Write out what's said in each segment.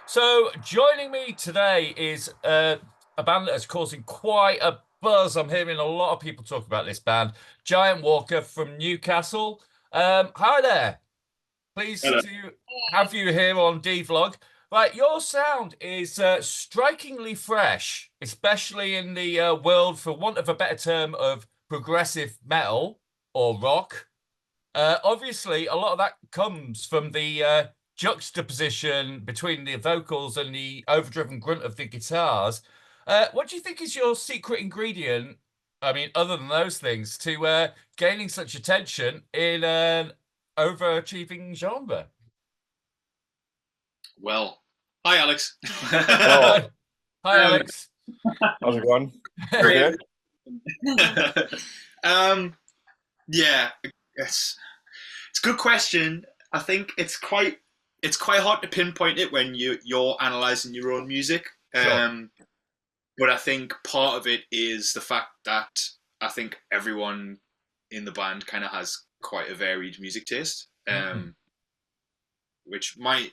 So joining me today is a band that is causing quite a buzz. I'm hearing a lot of people talk about this band, Giant Walker from Newcastle. Hi there. Pleased Hello. to have you here on DeVlog. Right, your sound is strikingly fresh, especially in the world, for want of a better term, of progressive metal or rock. Obviously, a lot of that comes from the juxtaposition between the vocals and the overdriven grunt of the guitars. What do you think is your secret ingredient? I mean, other than those things, to gaining such attention in an overachieving genre? Well, hi Alex. Oh, Hi, hi, Um, Alex. how's it going? You great. okay? um, yeah, it's a good question. I think it's quite hard to pinpoint it when you're analyzing your own music. Sure. But I think part of it is the fact that I think everyone in the band kind of has quite a varied music taste. Mhm. Which might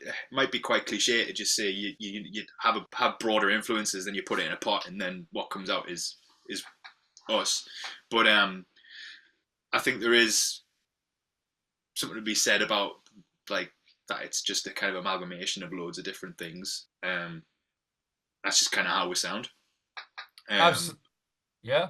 be quite cliche to just say you have broader influences, then you put it in a pot, and then what comes out is us. But I think there is something to be said about like that. It's just a kind of amalgamation of loads of different things. That's just kind of how we sound. Abs- yeah,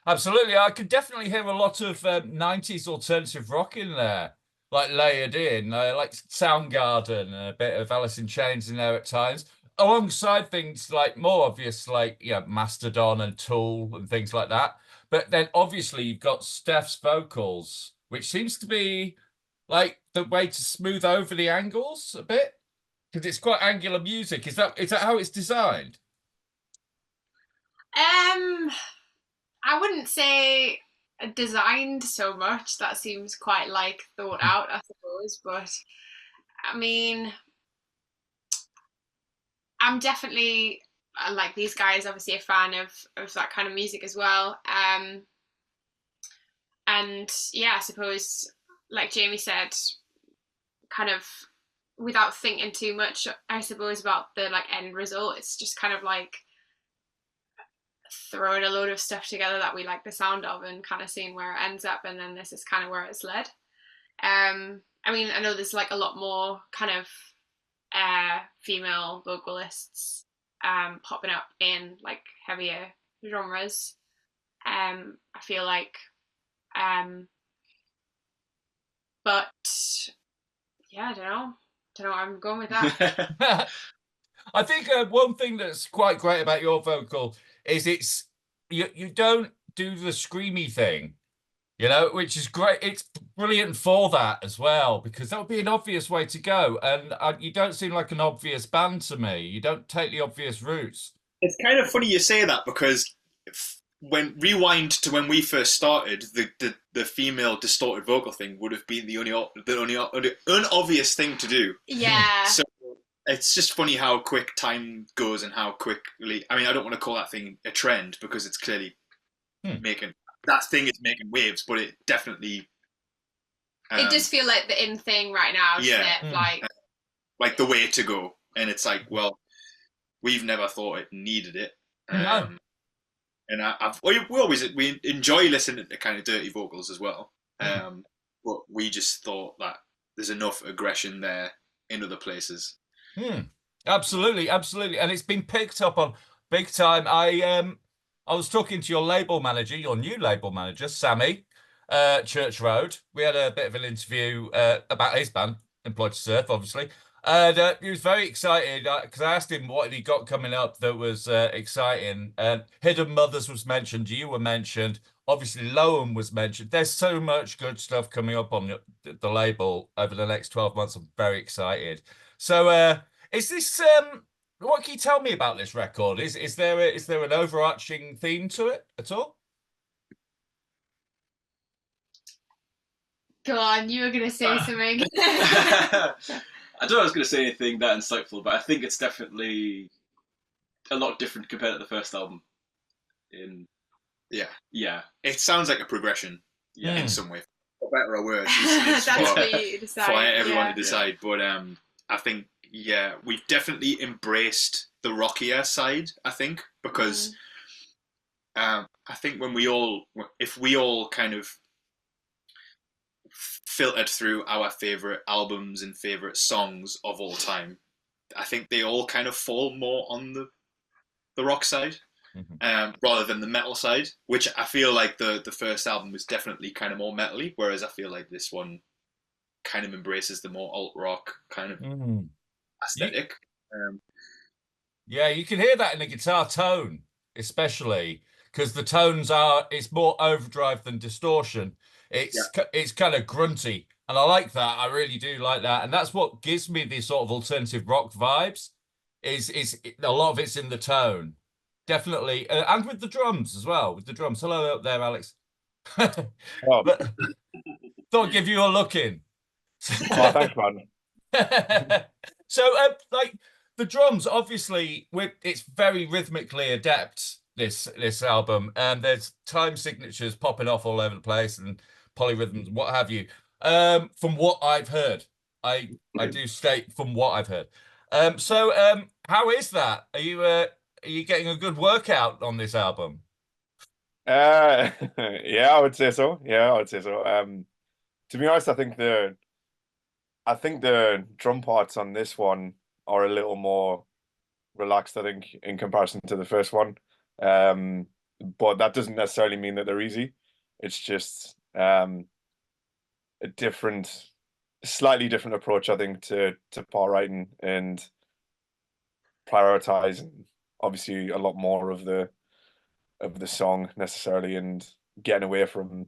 absolutely. I could definitely hear a lot of 90s alternative rock in there, like layered in, like Soundgarden and a bit of Alice in Chains in there at times, alongside things like more obvious, like Mastodon and Tool and things like that. But then obviously you've got Steph's vocals, which seems to be like the way to smooth over the angles a bit, because it's quite angular music. Is that how it's designed? Um, I wouldn't say designed so much. That seems quite like thought out, I suppose. But I mean, I'm definitely like these guys. Obviously, a fan of that kind of music as well. And yeah, I suppose, like Jamie said, kind of without thinking too much, I suppose about the like end result. It's just kind of like throwing a load of stuff together that we like the sound of and kind of seeing where it ends up, and then this is kind of where it's led. I mean, I know there's like a lot more kind of female vocalists popping up in like heavier genres. I feel like, um, but yeah, I don't know where I'm going with that. I think one thing that's quite great about your vocal is you don't do the screamy thing, which is great. It's brilliant for that as well, because that would be an obvious way to go. And you don't seem like an obvious band to me. You don't take the obvious routes. it's kind of funny you say that because when rewind to when we first started, the female distorted vocal thing would have been the only unobvious thing to do. Yeah. So it's just funny how quick time goes and how quickly. I mean, I don't want to call that thing a trend because it's clearly making that thing is making waves, but it definitely. It does feel like the in thing right now. Yeah. Like the way to go, and it's like, well, we've never thought it needed it. No. And we enjoy listening to kind of dirty vocals as well. But we just thought that there's enough aggression there in other places. Absolutely, absolutely, and it's been picked up on big time. I was talking to your label manager, your new label manager, Sammy, Church Road. We had a bit of an interview about his band, Employed to Surf, obviously. And he was very excited because I asked him what he got coming up that was exciting. Hidden Mothers was mentioned. You were mentioned. Obviously, Loam was mentioned. There's so much good stuff coming up on the label over the next 12 months. I'm very excited. So, is this what can you tell me about this record? Is there an overarching theme to it at all? go on, you were gonna say something. I don't know if I was going to say anything that insightful, but I think it's definitely a lot different compared to the first album. Yeah, it sounds like a progression. In some way, for better or worse. That's for you to decide. For everyone to decide. But I think yeah, we've definitely embraced the rockier side, I think, because I think if we all kind of filtered through our favorite albums and favorite songs of all time, I think they all kind of fall more on the rock side, rather than the metal side, which I feel like the first album was definitely kind of more metally, whereas I feel like this one kind of embraces the more alt rock kind of aesthetic. Yeah, you can hear that in the guitar tone, especially because the tones it's more overdrive than distortion. It's kind of grunty, and I like that. I really do like that, and that's what gives me these sort of alternative rock vibes. A lot of it's in the tone, definitely, and with the drums as well. With the drums. Hello up there, Alex. Oh, But thought I'd give you a look in. oh, thanks, man. So, like the drums, obviously, it's very rhythmically adept. This album, and there's time signatures popping off all over the place and polyrhythms, what have you. From what I've heard, I do state from what I've heard. So, how is that? Are you getting a good workout on this album? Yeah, I would say so. Yeah, I would say so. To be honest, I think the drum parts on this one are a little more relaxed, I think, in comparison to the first one. But that doesn't necessarily mean that they're easy. It's just a slightly different approach, I think, to part writing and prioritizing obviously a lot more of the song necessarily, and getting away from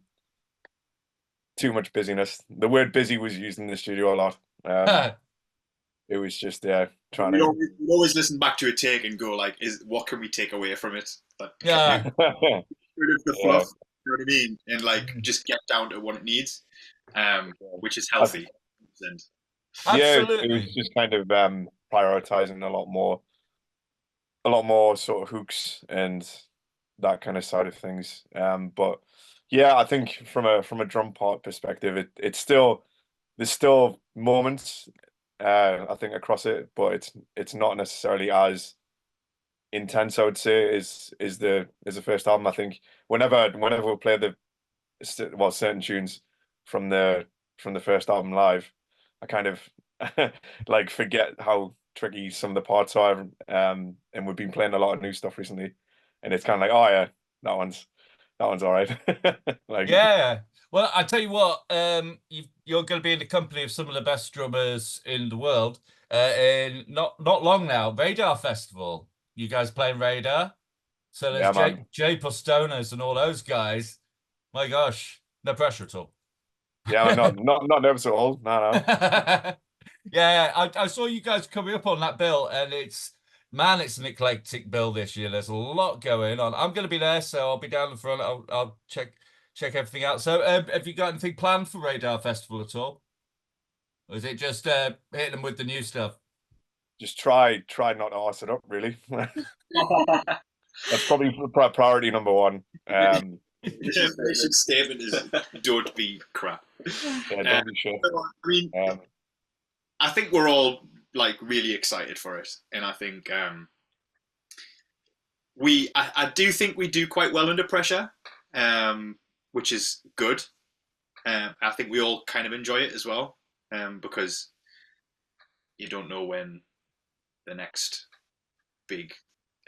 too much busyness. The word busy was used in the studio a lot. It was just trying We to always listen back to a take and go like, what can we take away from it? Like, Yeah. rid of the fluff, you know what I mean, and like just get down to what it needs, which is healthy. Absolutely. It was just kind of prioritizing a lot more sort of hooks and that kind of side of things. But yeah, I think from a drum part perspective, there's still moments I think across it, but it's not necessarily as intense, I would say, is the first album. I think whenever we play certain tunes from the first album live, I kind of like forget how tricky some of the parts are. And we've been playing a lot of new stuff recently, and it's kind of like, oh yeah, that one's all right. Like, yeah. Well, I tell you what, you're going to be in the company of some of the best drummers in the world. In not long now, Radar Festival. You guys playing Radar? So there's yeah, man. Jay Postonas and all those guys. My gosh, no pressure at all. Yeah, not nervous at all. No. Yeah, I saw you guys coming up on that bill, and it's an eclectic bill this year. There's a lot going on. I'm going to be there, so I'll be down the front. I'll check everything out. So, have you got anything planned for Radar Festival at all, or is it just hitting them with the new stuff? Just try not to arse it up, really. That's probably priority number one. The mission statement is don't be crap. Yeah, don't be sure. I mean, I think we're all like really excited for it, and I think I do think we do quite well under pressure, which is good. I think we all kind of enjoy it as well, because you don't know when the next big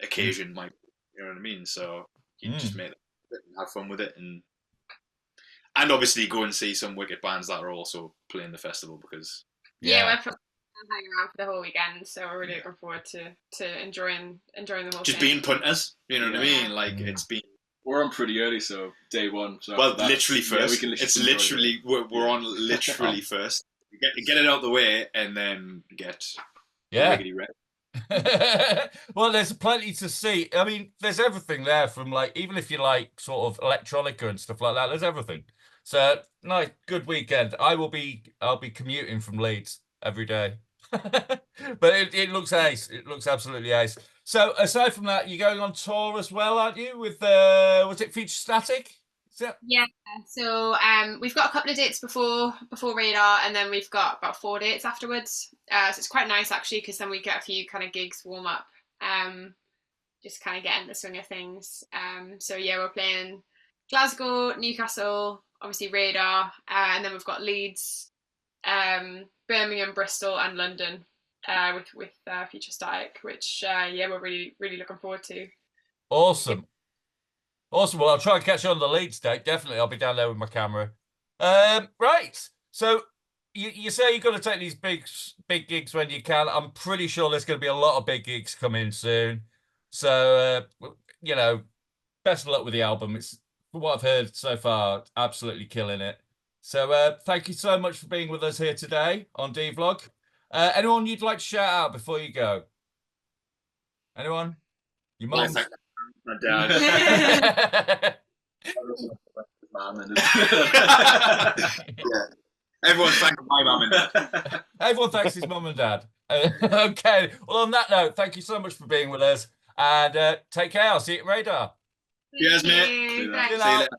occasion might be, you know what I mean? So you just make it and have fun with it, and obviously go and see some wicked bands that are also playing the festival, because we're hanging around for the whole weekend, so we're really looking forward to enjoying the whole just thing. being punters, you know what I mean? Like it's been. We're on pretty early, so day one. So well, literally first. Yeah, it's literally we're on literally first. Get it out the way, and then get riggedy ready. Well, there's plenty to see. I mean, there's everything there, from like, even if you like sort of electronica and stuff like that, there's everything. So nice, good weekend. I'll be commuting from Leeds every day. But it looks ace. It looks absolutely ace. So aside from that, you're going on tour as well, aren't you? With was it Future Static? So, Yeah, so we've got a couple of dates before Radar, and then we've got about 4 dates afterwards. So it's quite nice actually, because then we get a few kind of gigs warm up, just kind of get in the swing of things. So yeah, we're playing Glasgow, Newcastle, obviously Radar, and then we've got Leeds, Birmingham, Bristol, and London with Future Static, which yeah, we're really looking forward to. awesome. Awesome. Well, I'll try and catch you on the Leeds date. Definitely. I'll be down there with my camera. Right. So you say you're going to take these big gigs when you can. I'm pretty sure there's going to be a lot of big gigs coming soon. So, you know, best of luck with the album. It's, from what I've heard so far, absolutely killing it. So thank you so much for being with us here today on DeVlog. Anyone you'd like to shout out before you go? Anyone? Your Well, mum? thank my dad. Yeah. Everyone thank my mum and dad. Everyone thanks his mum and dad. Okay. Well, on that note, thank you so much for being with us. And take care. I'll see you at Radar. Cheers, mate. Thank you. See you Thanks. See you later.